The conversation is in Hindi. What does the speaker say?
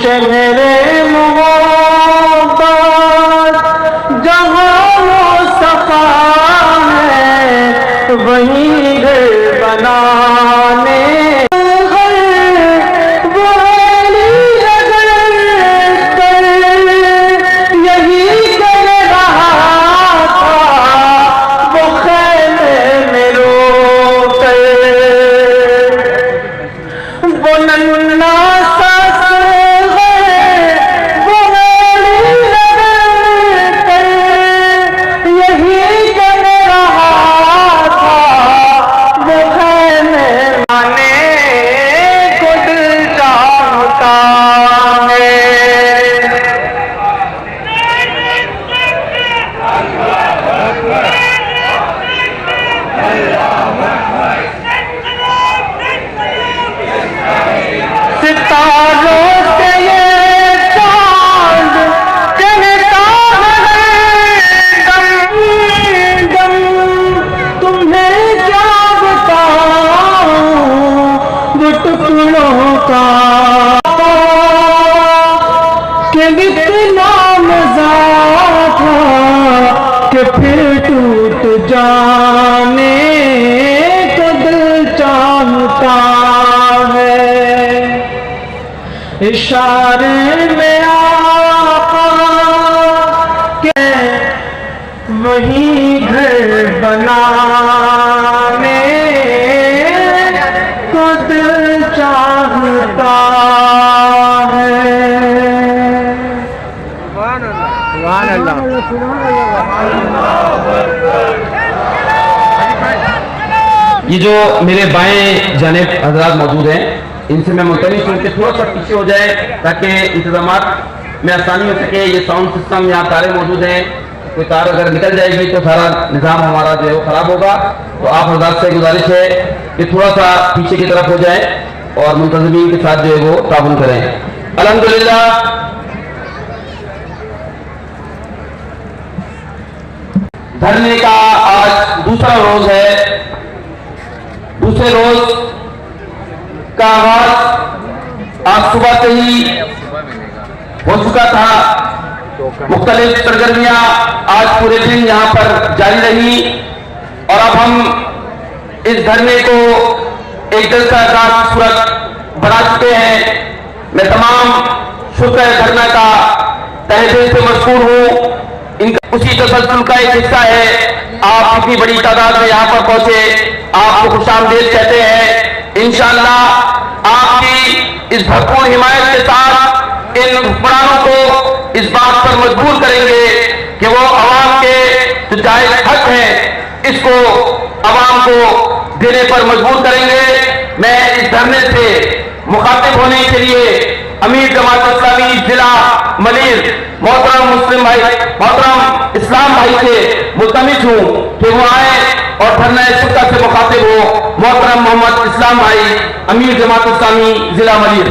शहरे मोहब्बत जहाँ मुस्तफा है वहीं घर बनाने कि फिर टूट जाने को दिल चाहता है। इशारे में आका के वही घर बनाने को दिल चाहता है। ये जो मेरे बाएं जानिब हजरात मौजूद हैं, इनसे मैं मुल्तमिस हूं कि थोड़ा सा पीछे हो जाए ताकि इंतजामात में आसानी हो सके। ये साउंड सिस्टम, यहाँ तारे मौजूद हैं, कोई तार अगर निकल जाएगी तो सारा निज़ाम हमारा जो है वो खराब होगा। तो आप हजरात से गुजारिश है कि थोड़ा सा पीछे की तरफ हो जाए और मुंतज़मीन के साथ जो है वो ताउन करें। अल्हम्दुलिल्लाह, धरने का आज दूसरा रोज है। दूसरे रोज का आगाज आज सुबह से ही हो चुका था। मुख्तलिफ सरगर्मियां आज पूरे दिन यहाँ पर जारी रही और अब हम इस धरने को एक जलसा का सूरत बना चुके हैं। मैं तमाम शुक्र धरना का तहे दिल से मशकूर हूँ। इनका उसी तसल्सल का एक हिस्सा है। आप इतनी बड़ी तादाद में यहाँ पर पहुंचे, आपको खुशामदीद कहते हैं। इंशाअल्लाह आपकी इस भरपूर हिमायत के साथ इन हुक्मरानों को इस बात पर मजबूर करेंगे कि वो अवाम के जो जायज हक हैं इसको अवाम को देने पर मजबूर करेंगे। मैं इस धरने से मुखातिब होने के लिए अमीर जमात इस्लामी जिला मलीर मोहतरम मुस्लिम भाई, मोहतरम इस्लाम भाई से मुल्तमिस हूँ कि वो आए और धरना शुक्र से मुखातिब हो। मोहतरम मोहम्मद इस्लाम भाई, अमीर जमात इस्लामी जिला मलीर।